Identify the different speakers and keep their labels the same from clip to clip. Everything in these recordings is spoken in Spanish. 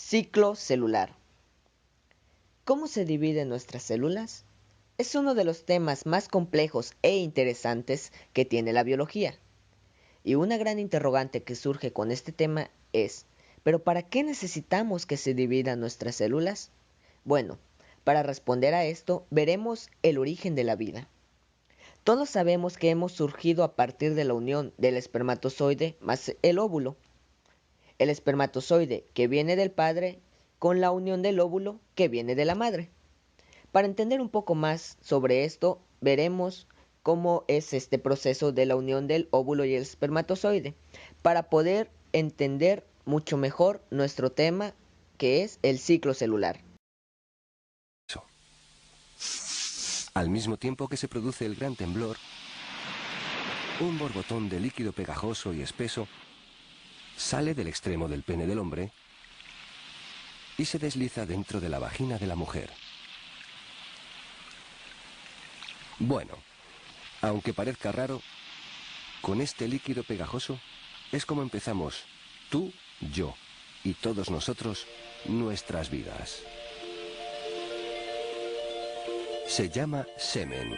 Speaker 1: Ciclo celular. ¿Cómo se dividen nuestras células? Es uno de los temas más complejos e interesantes que tiene la biología. Y una gran interrogante que surge con este tema es, ¿pero para qué necesitamos que se dividan nuestras células? Bueno, para responder a esto, veremos el origen de la vida. Todos sabemos que hemos surgido a partir de la unión del espermatozoide más el óvulo. El espermatozoide que viene del padre con la unión del óvulo que viene de la madre. Para entender un poco más sobre esto, veremos cómo es este proceso de la unión del óvulo y el espermatozoide, para poder entender mucho mejor nuestro tema, que es el ciclo celular.
Speaker 2: Al mismo tiempo que se produce el gran temblor, un borbotón de líquido pegajoso y espeso sale del extremo del pene del hombre y se desliza dentro de la vagina de la mujer. Bueno, aunque parezca raro, con este líquido pegajoso es como empezamos tú, yo y todos nosotros nuestras vidas. Se llama semen.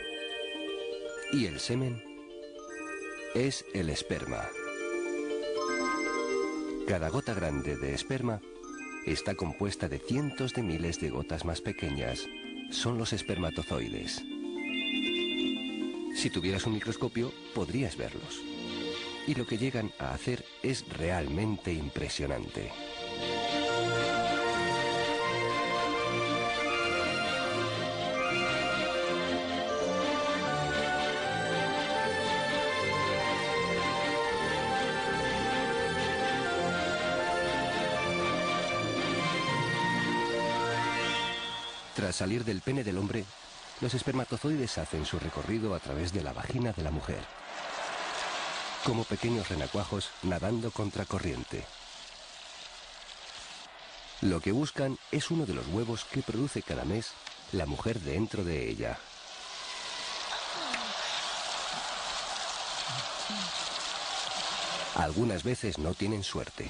Speaker 2: Y el semen es el esperma. Cada gota grande de esperma está compuesta de cientos de miles de gotas más pequeñas. Son los espermatozoides. Si tuvieras un microscopio, podrías verlos. Y lo que llegan a hacer es realmente impresionante. Tras salir del pene del hombre, los espermatozoides hacen su recorrido a través de la vagina de la mujer, como pequeños renacuajos nadando contracorriente. Lo que buscan es uno de los huevos que produce cada mes la mujer dentro de ella. Algunas veces no tienen suerte.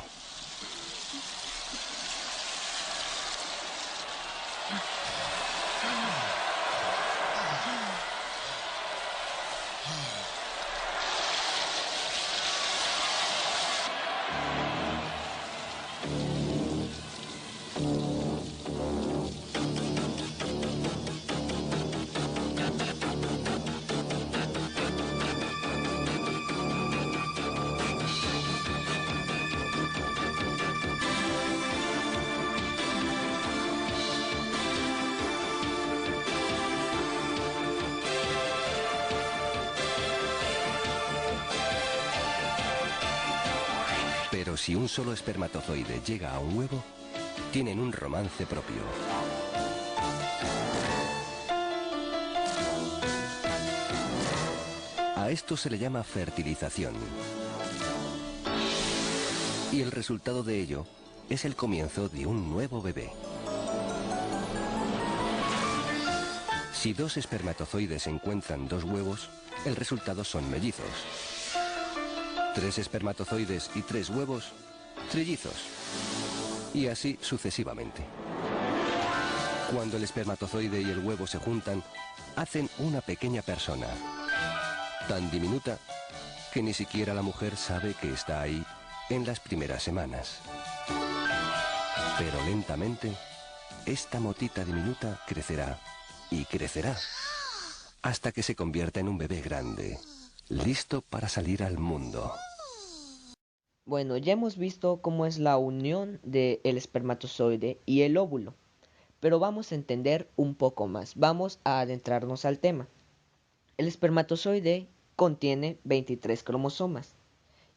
Speaker 2: Pero si un solo espermatozoide llega a un huevo, tienen un romance propio. A esto se le llama fertilización. Y el resultado de ello es el comienzo de un nuevo bebé. Si dos espermatozoides encuentran dos huevos, el resultado son mellizos. 3 espermatozoides y 3 huevos, trillizos. Y así sucesivamente. Cuando el espermatozoide y el huevo se juntan, hacen una pequeña persona, tan diminuta que ni siquiera la mujer sabe que está ahí en las primeras semanas. Pero lentamente, esta motita diminuta crecerá y crecerá hasta que se convierta en un bebé grande, listo para salir al mundo.
Speaker 1: Bueno, ya hemos visto cómo es la unión del espermatozoide y el óvulo, pero vamos a entender un poco más. Vamos a adentrarnos al tema. El espermatozoide contiene 23 cromosomas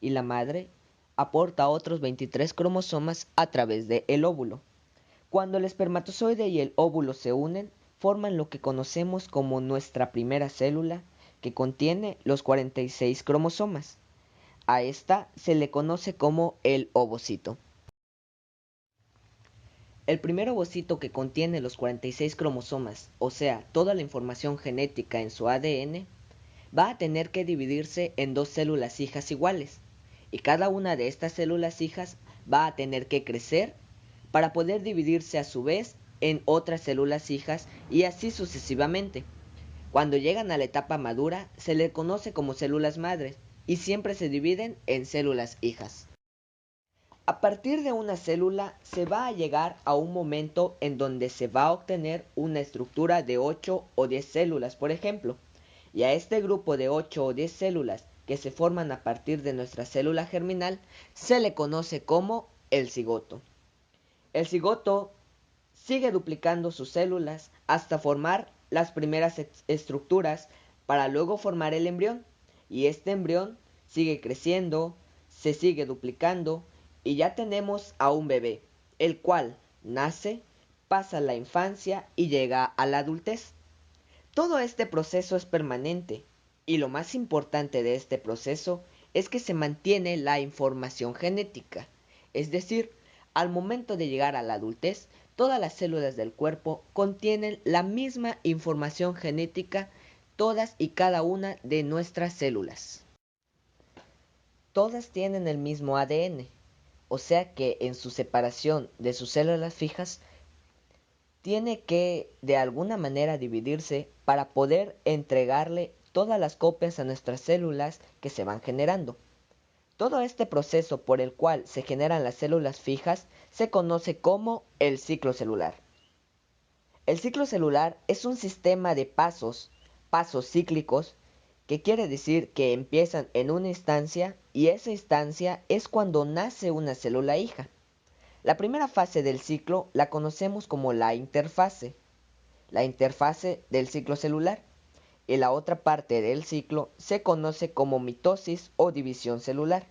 Speaker 1: y la madre aporta otros 23 cromosomas a través del óvulo. Cuando el espermatozoide y el óvulo se unen, forman lo que conocemos como nuestra primera célula, que contiene los 46 cromosomas. A esta se le conoce como el ovocito. El primer ovocito que contiene los 46 cromosomas, o sea, toda la información genética en su ADN, va a tener que dividirse en dos células hijas iguales, y cada una de estas células hijas va a tener que crecer para poder dividirse a su vez en otras células hijas y así sucesivamente. Cuando llegan a la etapa madura se les conoce como células madres y siempre se dividen en células hijas. A partir de una célula se va a llegar a un momento en donde se va a obtener una estructura de 8 o 10 células, por ejemplo, y a este grupo de 8 o 10 células que se forman a partir de nuestra célula germinal se le conoce como el cigoto. El cigoto sigue duplicando sus células hasta formar las primeras estructuras para luego formar el embrión, y este embrión sigue creciendo, se sigue duplicando y ya tenemos a un bebé, el cual nace, pasa la infancia y llega a la adultez. Todo este proceso es permanente y lo más importante de este proceso es que se mantiene la información genética, es decir, al momento de llegar a la adultez, todas las células del cuerpo contienen la misma información genética, todas y cada una de nuestras células. Todas tienen el mismo ADN, o sea que en su separación de sus células fijas tiene que de alguna manera dividirse para poder entregarle todas las copias a nuestras células que se van generando. Todo este proceso por el cual se generan las células fijas se conoce como el ciclo celular. El ciclo celular es un sistema de pasos cíclicos, que quiere decir que empiezan en una instancia y esa instancia es cuando nace una célula hija. La primera fase del ciclo la conocemos como la interfase del ciclo celular, y la otra parte del ciclo se conoce como mitosis o división celular.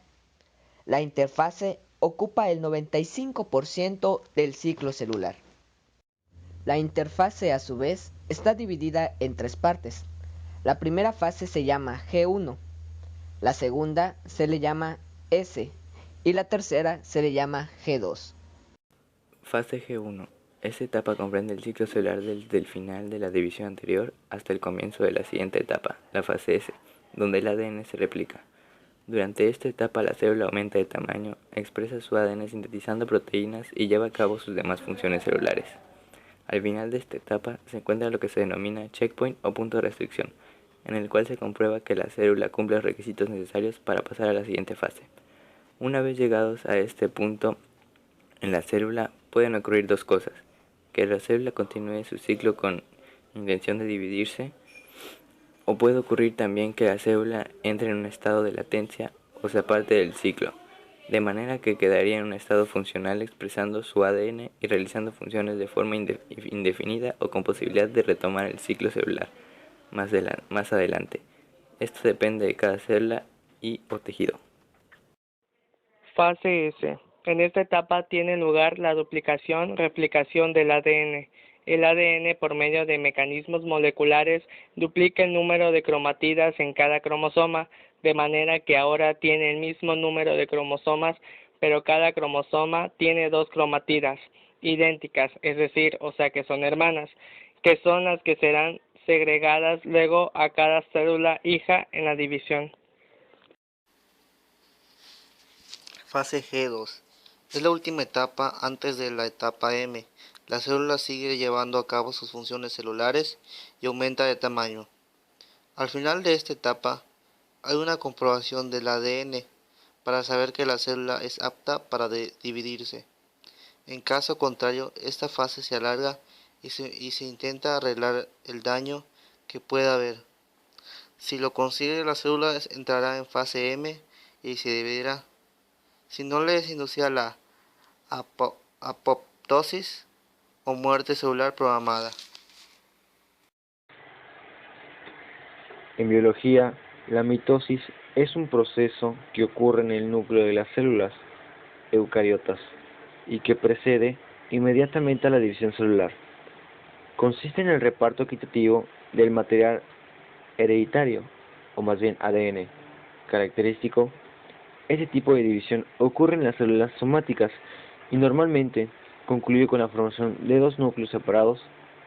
Speaker 1: La interfase ocupa el 95% del ciclo celular. La interfase a su vez está dividida en tres partes. La primera fase se llama G1, la segunda se le llama S y la tercera se le llama G2.
Speaker 3: Fase G1. Esta etapa comprende el ciclo celular desde el final de la división anterior hasta el comienzo de la siguiente etapa, la fase S, donde el ADN se replica. Durante esta etapa la célula aumenta de tamaño, expresa su ADN sintetizando proteínas y lleva a cabo sus demás funciones celulares. Al final de esta etapa se encuentra lo que se denomina checkpoint o punto de restricción, en el cual se comprueba que la célula cumple los requisitos necesarios para pasar a la siguiente fase. Una vez llegados a este punto en la célula pueden ocurrir dos cosas: que la célula continúe su ciclo con intención de dividirse, o puede ocurrir también que la célula entre en un estado de latencia o se aparte del ciclo, de manera que quedaría en un estado funcional expresando su ADN y realizando funciones de forma indefinida o con posibilidad de retomar el ciclo celular más adelante. Esto depende de cada célula y o tejido.
Speaker 4: Fase S. En esta etapa tiene lugar la duplicación-replicación del ADN. El ADN, por medio de mecanismos moleculares, duplica el número de cromatidas en cada cromosoma, de manera que ahora tiene el mismo número de cromosomas, pero cada cromosoma tiene dos cromatidas idénticas, es decir, o sea que son hermanas, que son las que serán segregadas luego a cada célula hija en la división.
Speaker 5: Fase G2. Es la última etapa antes de la etapa M. La célula sigue llevando a cabo sus funciones celulares y aumenta de tamaño. Al final de esta etapa, hay una comprobación del ADN para saber que la célula es apta para dividirse. En caso contrario, esta fase se alarga y se intenta arreglar el daño que pueda haber. Si lo consigue, la célula entrará en fase M y se dividirá. Si no, le es inducida la apoptosis o muerte celular programada.
Speaker 6: En biología, la mitosis es un proceso que ocurre en el núcleo de las células eucariotas y que precede inmediatamente a la división celular. Consiste en el reparto equitativo del material hereditario, o más bien ADN, característico. Este tipo de división ocurre en las células somáticas y normalmente concluye con la formación de dos núcleos separados,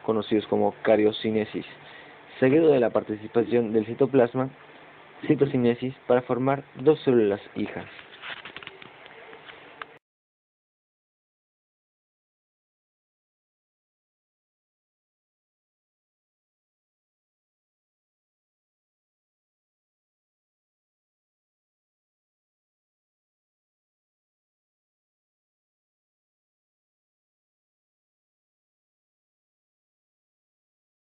Speaker 6: conocidos como cariocinesis, seguido de la participación del citoplasma, citocinesis, para formar dos células hijas.